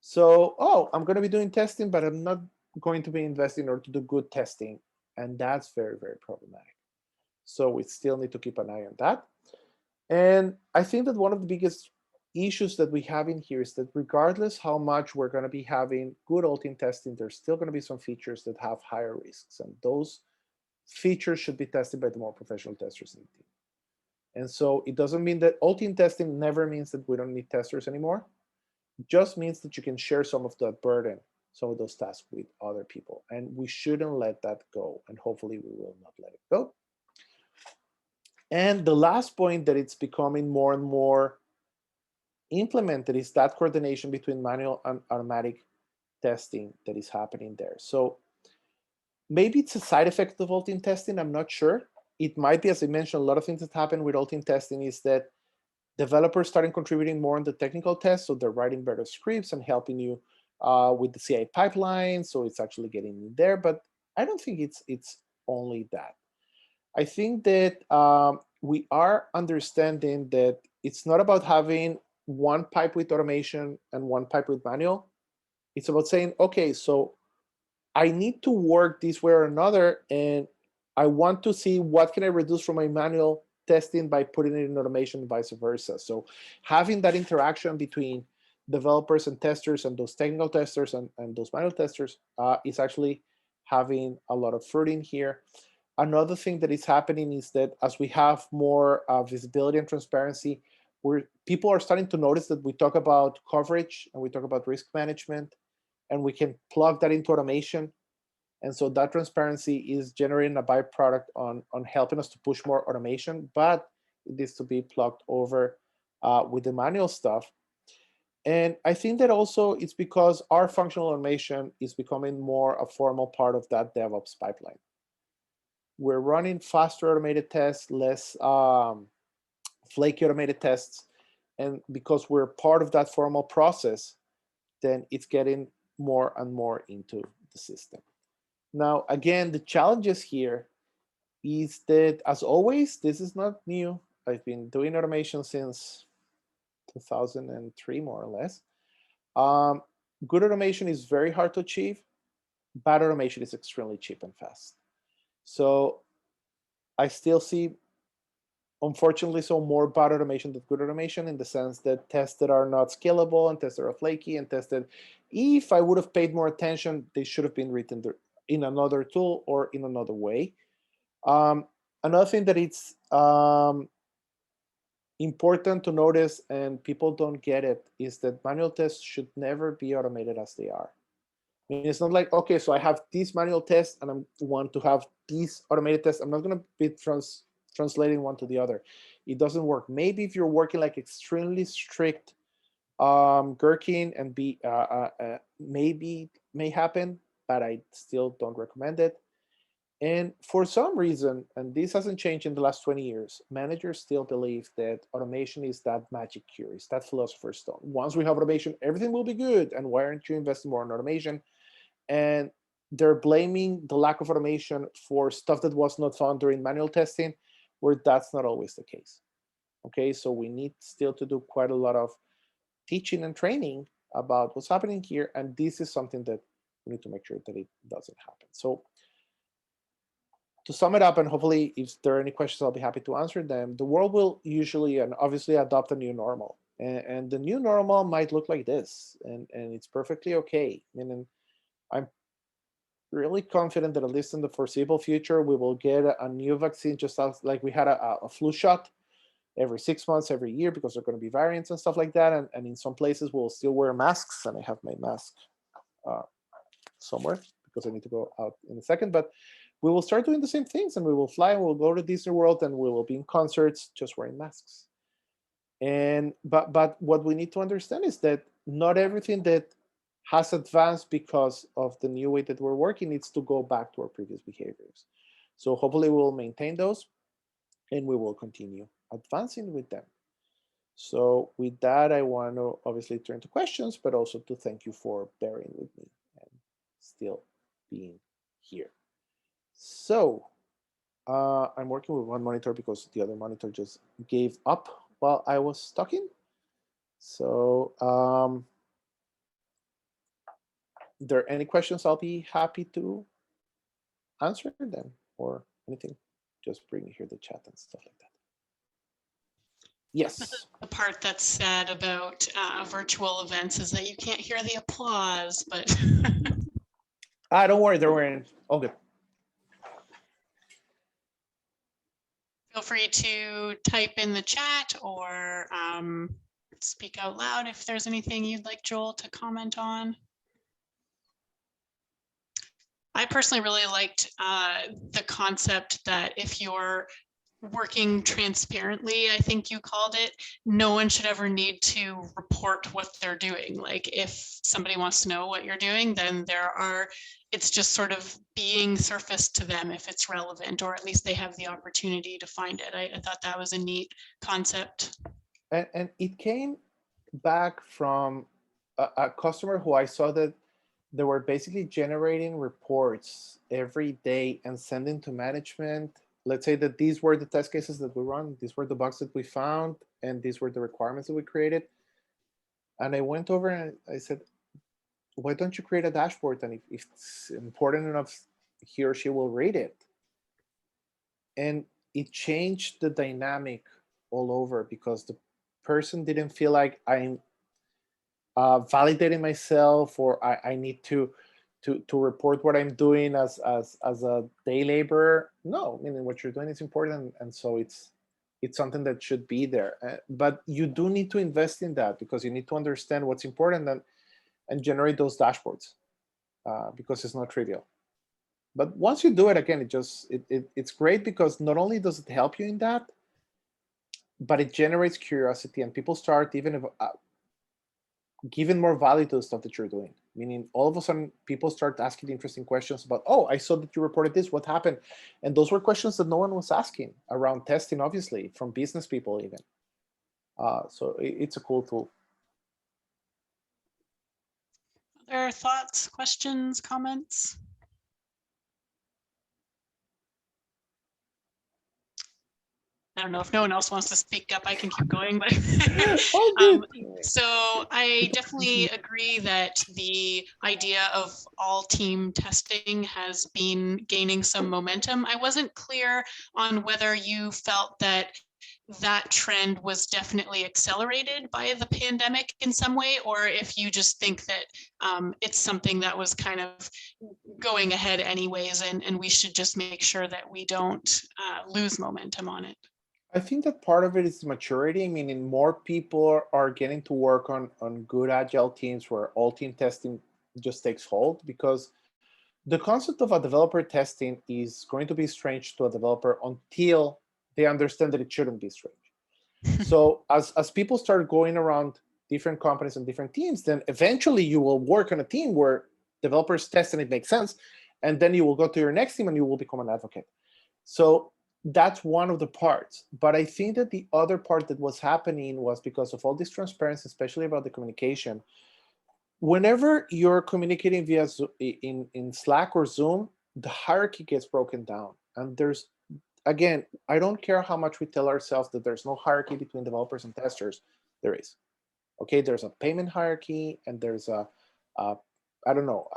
So, oh, I'm going to be doing testing, but I'm not going to be investing in order to do good testing. And that's very, very problematic. So we still need to keep an eye on that. And I think that one of the biggest issues that we have in here is that regardless how much we're going to be having good all team testing, there's still going to be some features that have higher risks. And those features should be tested by the more professional testers in the team. And so it doesn't mean that all team testing never means that we don't need testers anymore. It just means that you can share some of that burden, some of those tasks with other people. And we shouldn't let that go. And hopefully we will not let it go. And the last point that it's becoming more and more implemented is that coordination between manual and automatic testing that is happening there. So maybe it's a side effect of all team testing. I'm not sure. It might be, as I mentioned, a lot of things that happen with all team testing is that developers starting contributing more on the technical tests. So they're writing better scripts and helping you with the CI pipeline. So it's actually getting in there. But I don't think it's only that. I think that we are understanding that it's not about having one pipe with automation and one pipe with manual. It's about saying, okay, so I need to work this way or another, and I want to see what can I reduce from my manual testing by putting it in automation and vice versa. So having that interaction between developers and testers and those technical testers and those manual testers is actually having a lot of fruit in here. Another thing that is happening is that as we have more visibility and transparency, people are starting to notice that we talk about coverage and we talk about risk management, and we can plug that into automation. And so that transparency is generating a byproduct on helping us to push more automation, but it needs to be plugged over with the manual stuff. And I think that also it's because our functional automation is becoming more a formal part of that DevOps pipeline. We're running faster automated tests, less flaky automated tests. And because we're part of that formal process, then it's getting more and more into the system. Now, again, the challenges here is that, as always, this is not new. I've been doing automation since 2003, more or less. Good automation is very hard to achieve. Bad automation is extremely cheap and fast. So I still see, unfortunately, so more bad automation than good automation, in the sense that tests that are not scalable and tests that are flaky and tests that, if I would have paid more attention, they should have been written in another tool or in another way. Another thing that it's important to notice, and people don't get it, is that manual tests should never be automated as they are. I mean, it's not like, okay, so I have these manual tests and I want to have these automated tests. I'm not going to be translating one to the other. It doesn't work. Maybe if you're working like extremely strict Gherkin and maybe may happen, but I still don't recommend it. And for some reason, and this hasn't changed in the last 20 years, managers still believe that automation is that magic cure, is that philosopher's stone. Once we have automation, everything will be good. And why aren't you investing more in automation? And they're blaming the lack of automation for stuff that was not found during manual testing, where that's not always the case. Okay, so we need still to do quite a lot of teaching and training about what's happening here. And this is something that we need to make sure that it doesn't happen. So to sum it up, and hopefully if there are any questions, I'll be happy to answer them. The world will usually and obviously adopt a new normal. And the new normal might look like this, and it's perfectly okay. And I'm really confident that at least in the foreseeable future, we will get a new vaccine, just as like we had a flu shot every 6 months, every year, because there are going to be variants and stuff like that. And in some places, we'll still wear masks. And I have my mask somewhere because I need to go out in a second. But we will start doing the same things, and we will fly, and we'll go to Disney World, and we will be in concerts just wearing masks. And but what we need to understand is that not everything that has advanced because of the new way that we're working needs to go back to our previous behaviors. So hopefully we'll maintain those, and we will continue advancing with them. So with that, I want to obviously turn to questions, but also to thank you for bearing with me and still being here. So I'm working with one monitor because the other monitor just gave up while I was talking. So if there are any questions, I'll be happy to answer them, or anything. Just bring me here the chat and stuff like that. Yes. The part that's sad about virtual events is that you can't hear the applause, but Don't worry. All good. feel free to type in the chat or speak out loud if there's anything you'd like Joel to comment on. I personally really liked the concept that if you're working transparently, I think you called it, no one should ever need to report what they're doing. Like if somebody wants to know what you're doing, then it's just sort of being surfaced to them if it's relevant, or at least they have the opportunity to find it. I thought that was a neat concept. And it came back from a customer who I saw that they were basically generating reports every day and sending to management. Let's say that these were the test cases that we run, these were the bugs that we found, and these were the requirements that we created. And I went over and I said, why don't you create a dashboard? And if it's important enough, he or she will read it. And it changed the dynamic all over, because the person didn't feel like I'm validating myself, or I need to report what I'm doing as a day laborer. No, meaning what you're doing is important, and so it's something that should be there. But you do need to invest in that, because you need to understand what's important and generate those dashboards, because it's not trivial. But once you do it, again, it's great, because not only does it help you in that, but it generates curiosity, and people start even giving more value to the stuff that you're doing. Meaning all of a sudden people start asking interesting questions about, oh, I saw that you reported this, what happened? And those were questions that no one was asking around testing, obviously, from business people even. So it's a cool tool. Other thoughts, questions, comments? I don't know if no one else wants to speak up, I can keep going, but so I definitely agree that the idea of all team testing has been gaining some momentum. I wasn't clear on whether you felt that trend was definitely accelerated by the pandemic in some way, or if you just think that it's something that was kind of going ahead anyways, and we should just make sure that we don't lose momentum on it. I think that part of it is maturity, meaning more people are getting to work on good agile teams where all team testing just takes hold, because the concept of a developer testing is going to be strange to a developer until they understand that it shouldn't be strange. So as people start going around different companies and different teams, then eventually you will work on a team where developers test and it makes sense. And then you will go to your next team and you will become an advocate. So that's one of the parts. But I think that the other part that was happening was because of all this transparency, especially about the communication. Whenever you're communicating via in Slack or Zoom, the hierarchy gets broken down. And there's, again, I don't care how much we tell ourselves that there's no hierarchy between developers and testers. There is. Okay, there's a payment hierarchy, and there's a I don't know,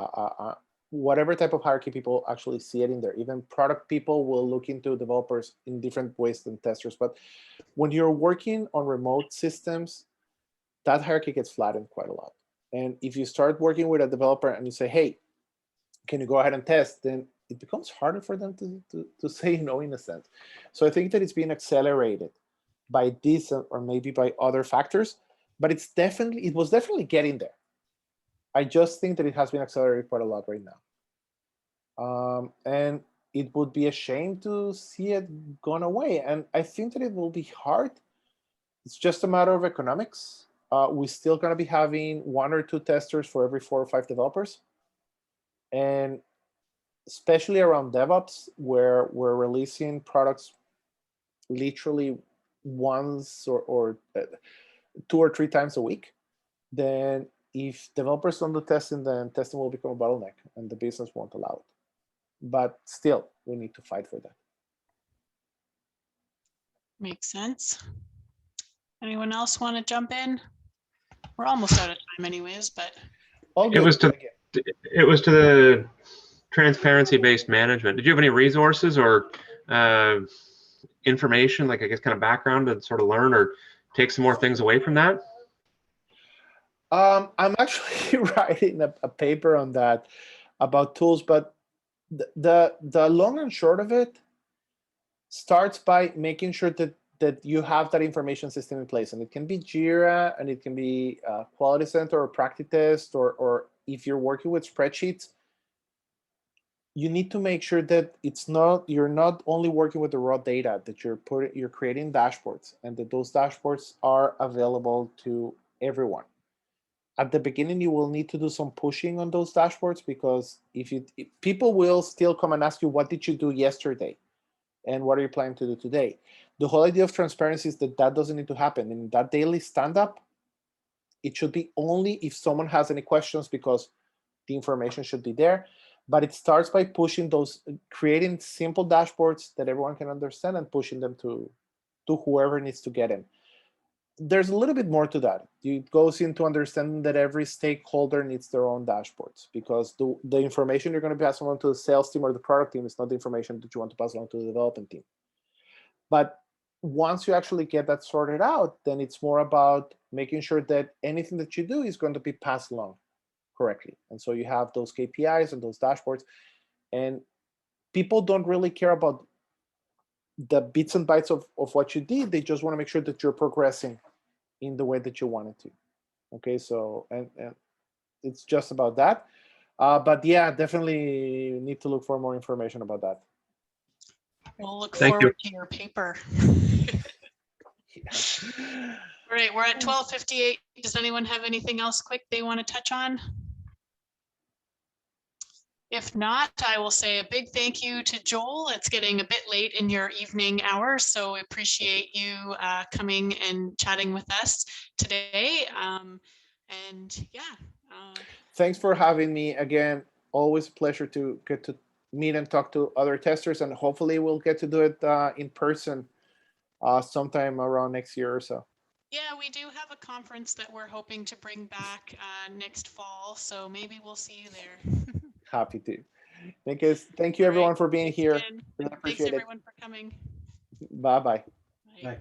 whatever type of hierarchy people actually see it in there. Even product people will look into developers in different ways than testers. But when you're working on remote systems, that hierarchy gets flattened quite a lot. And if you start working with a developer and you say, hey, can you go ahead and test, then it becomes harder for them to say no, in a sense. So I think that it's being accelerated by this or maybe by other factors, but it was definitely getting there. I just think that it has been accelerated quite a lot right now. And it would be a shame to see it gone away. And I think that it will be hard. It's just a matter of economics. We're still going to be having 1 or 2 testers for every 4 or 5 developers. And especially around DevOps, where we're releasing products literally once or 2 or 3 times a week, then if developers don't do testing, then testing will become a bottleneck and the business won't allow it. But still, we need to fight for that. Makes sense. Anyone else want to jump in? We're almost out of time anyways, but. It was to the transparency-based management. Did you have any resources or information, like I guess kind of background to sort of learn or take some more things away from that? I'm actually writing a paper on that about tools, but the long and short of it starts by making sure that you have that information system in place. And it can be Jira, and it can be Quality Center or Practice, or if you're working with spreadsheets, you need to make sure that you're not only working with the raw data, that you're creating dashboards, and that those dashboards are available to everyone. At the beginning, you will need to do some pushing on those dashboards, because if people will still come and ask you, what did you do yesterday? And what are you planning to do today? The whole idea of transparency is that doesn't need to happen. In that daily stand-up, it should be only if someone has any questions, because the information should be there. But it starts by pushing those, creating simple dashboards that everyone can understand, and pushing them to whoever needs to get in. There's a little bit more to that. It goes into understanding that every stakeholder needs their own dashboards, because the information you're going to pass along to the sales team or the product team is not the information that you want to pass along to the development team. But once you actually get that sorted out, then it's more about making sure that anything that you do is going to be passed along correctly. And so you have those KPIs and those dashboards, and people don't really care about the bits and bytes of what you did. They just want to make sure that you're progressing in the way that you wanted to. Okay, so and it's just about that. But yeah, definitely need to look for more information about that. We'll look forward to your paper. Yeah. All right, we're at 12:58. Does anyone have anything else quick they want to touch on? If not, I will say a big thank you to Joel. It's getting a bit late in your evening hour, so we appreciate you coming and chatting with us today. And yeah. Thanks for having me again. Always a pleasure to get to meet and talk to other testers, and hopefully we'll get to do it in person sometime around next year or so. Yeah, we do have a conference that we're hoping to bring back next fall, so maybe we'll see you there. Happy to. Thank you everyone for being here. Again. Really appreciate Thanks everyone for coming. Bye-bye. Bye.